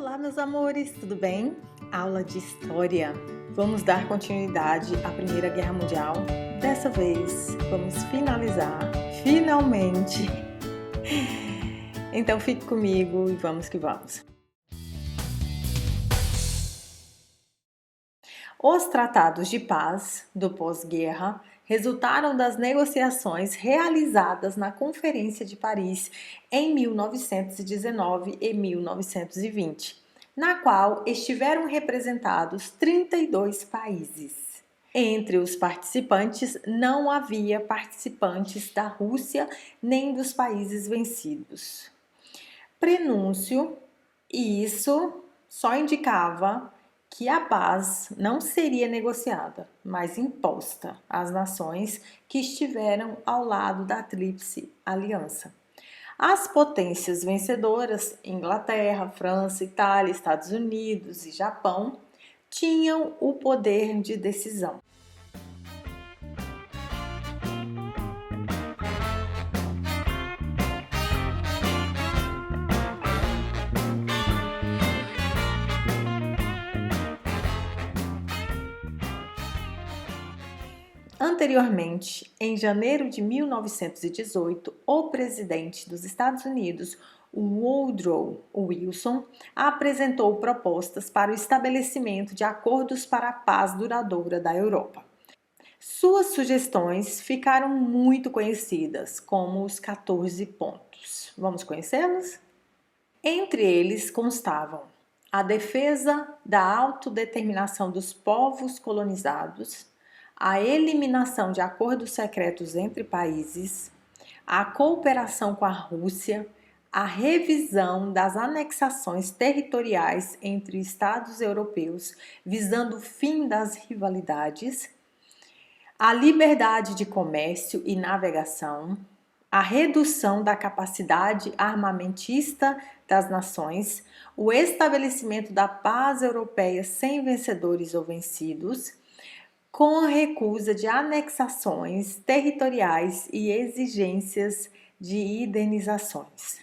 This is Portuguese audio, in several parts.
Olá, meus amores, tudo bem? Aula de História. Vamos dar continuidade à Primeira Guerra Mundial. Dessa vez, vamos finalizar, finalmente. Então, fique comigo e vamos que vamos. Os tratados de paz do pós-guerra resultaram das negociações realizadas na Conferência de Paris em 1919 e 1920, na qual estiveram representados 32 países. Entre os participantes não havia participantes da Rússia nem dos países vencidos. Prenúncio, e isso só indicava que a paz não seria negociada, mas imposta às nações que estiveram ao lado da Tríplice Aliança. As potências vencedoras, Inglaterra, França, Itália, Estados Unidos e Japão, tinham o poder de decisão. Anteriormente, em janeiro de 1918, o presidente dos Estados Unidos, Woodrow Wilson, apresentou propostas para o estabelecimento de acordos para a paz duradoura da Europa. Suas sugestões ficaram muito conhecidas como os 14 pontos. Vamos conhecê-los? Entre eles constavam a defesa da autodeterminação dos povos colonizados, a eliminação de acordos secretos entre países, a cooperação com a Rússia, a revisão das anexações territoriais entre estados europeus, visando o fim das rivalidades, a liberdade de comércio e navegação, a redução da capacidade armamentista das nações, o estabelecimento da paz europeia sem vencedores ou vencidos, com a recusa de anexações territoriais e exigências de indenizações.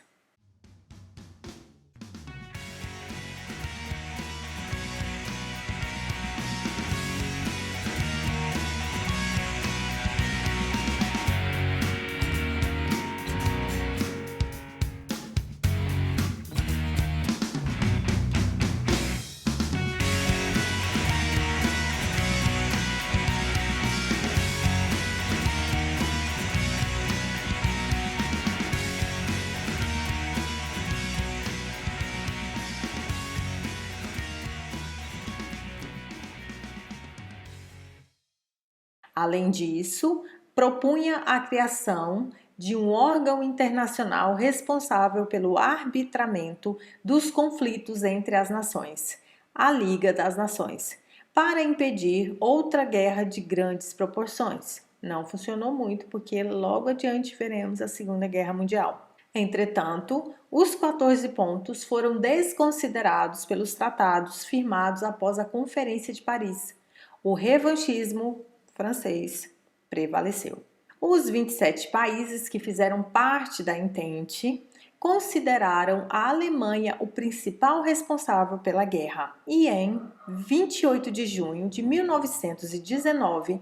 Além disso, propunha a criação de um órgão internacional responsável pelo arbitramento dos conflitos entre as nações, a Liga das Nações, para impedir outra guerra de grandes proporções. Não funcionou muito porque logo adiante veremos a Segunda Guerra Mundial. Entretanto, os 14 pontos foram desconsiderados pelos tratados firmados após a Conferência de Paris. O revanchismo francês prevaleceu. Os 27 países que fizeram parte da Entente consideraram a Alemanha o principal responsável pela guerra e em 28 de junho de 1919,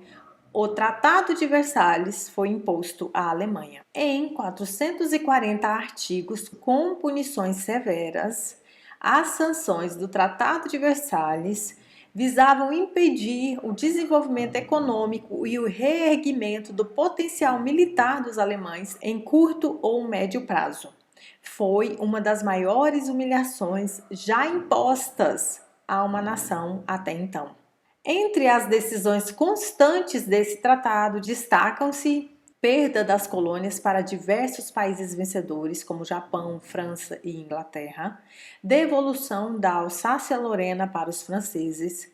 o Tratado de Versalhes foi imposto à Alemanha. Em 440 artigos com punições severas, as sanções do Tratado de Versalhes visavam impedir o desenvolvimento econômico e o reerguimento do potencial militar dos alemães em curto ou médio prazo. Foi uma das maiores humilhações já impostas a uma nação até então. Entre as decisões constantes desse tratado destacam-se perda das colônias para diversos países vencedores, como Japão, França e Inglaterra, devolução da Alsácia-Lorena para os franceses,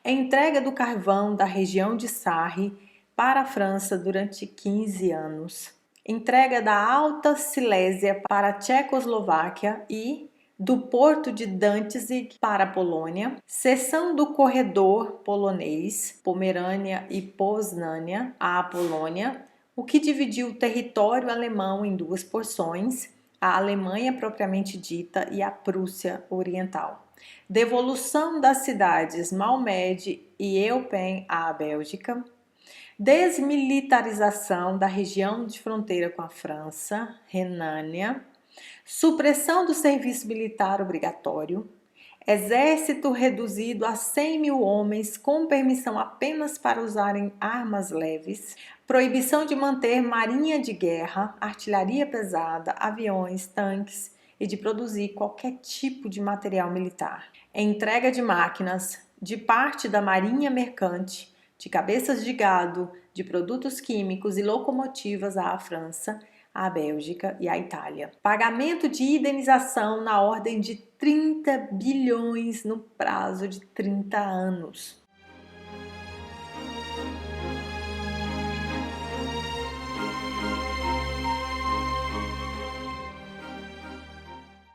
entrega do carvão da região de Sarre para a França durante 15 anos, entrega da Alta Silésia para a Tchecoslováquia e do porto de Danzig para a Polônia, cessão do corredor polonês, Pomerânia e Poznânia, à Polônia, o que dividiu o território alemão em duas porções, a Alemanha propriamente dita e a Prússia Oriental. Devolução das cidades Malmedy e Eupen à Bélgica. Desmilitarização da região de fronteira com a França, Renânia. Supressão do serviço militar obrigatório. Exército reduzido a 100 mil homens com permissão apenas para usarem armas leves. Proibição de manter marinha de guerra, artilharia pesada, aviões, tanques e de produzir qualquer tipo de material militar. Entrega de máquinas, de parte da marinha mercante, de cabeças de gado, de produtos químicos e locomotivas à França, à Bélgica e à Itália. Pagamento de indenização na ordem de 30 bilhões no prazo de 30 anos.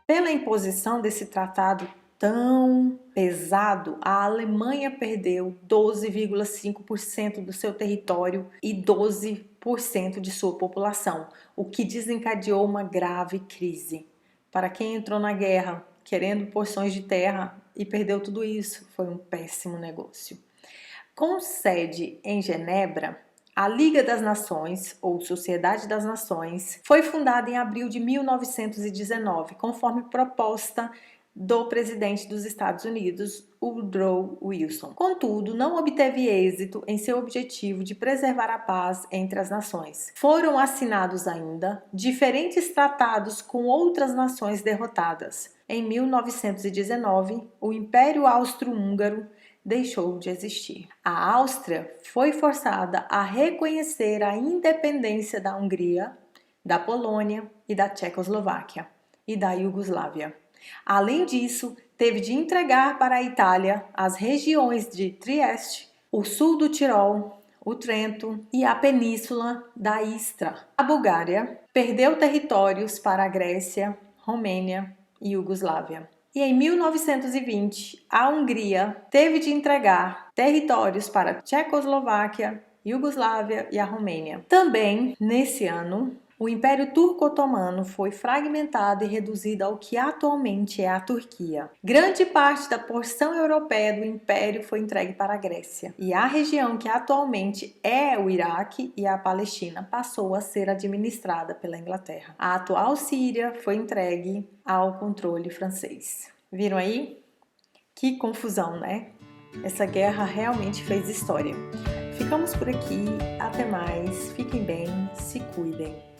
Pela imposição desse tratado tão pesado, a Alemanha perdeu 12,5% do seu território e 12% de sua população, o que desencadeou uma grave crise. Para quem entrou na guerra querendo porções de terra e perdeu tudo isso, foi um péssimo negócio. Com sede em Genebra, a Liga das Nações, ou Sociedade das Nações, foi fundada em abril de 1919, conforme proposta do presidente dos Estados Unidos, Woodrow Wilson. Contudo, não obteve êxito em seu objetivo de preservar a paz entre as nações. Foram assinados ainda diferentes tratados com outras nações derrotadas. Em 1919, o Império Austro-Húngaro deixou de existir. A Áustria foi forçada a reconhecer a independência da Hungria, da Polônia e da Tchecoslováquia e da Iugoslávia. Além disso, teve de entregar para a Itália as regiões de Trieste, o sul do Tirol, o Trento e a península da Istra. A Bulgária perdeu territórios para a Grécia, Romênia e Iugoslávia. E em 1920, a Hungria teve de entregar territórios para a Tchecoslováquia, Iugoslávia e a Romênia. Também, nesse ano, o Império Turco-Otomano foi fragmentado e reduzido ao que atualmente é a Turquia. Grande parte da porção europeia do Império foi entregue para a Grécia. E a região que atualmente é o Iraque e a Palestina passou a ser administrada pela Inglaterra. A atual Síria foi entregue ao controle francês. Viram aí? Que confusão, né? Essa guerra realmente fez história. Ficamos por aqui. Até mais. Fiquem bem. Se cuidem.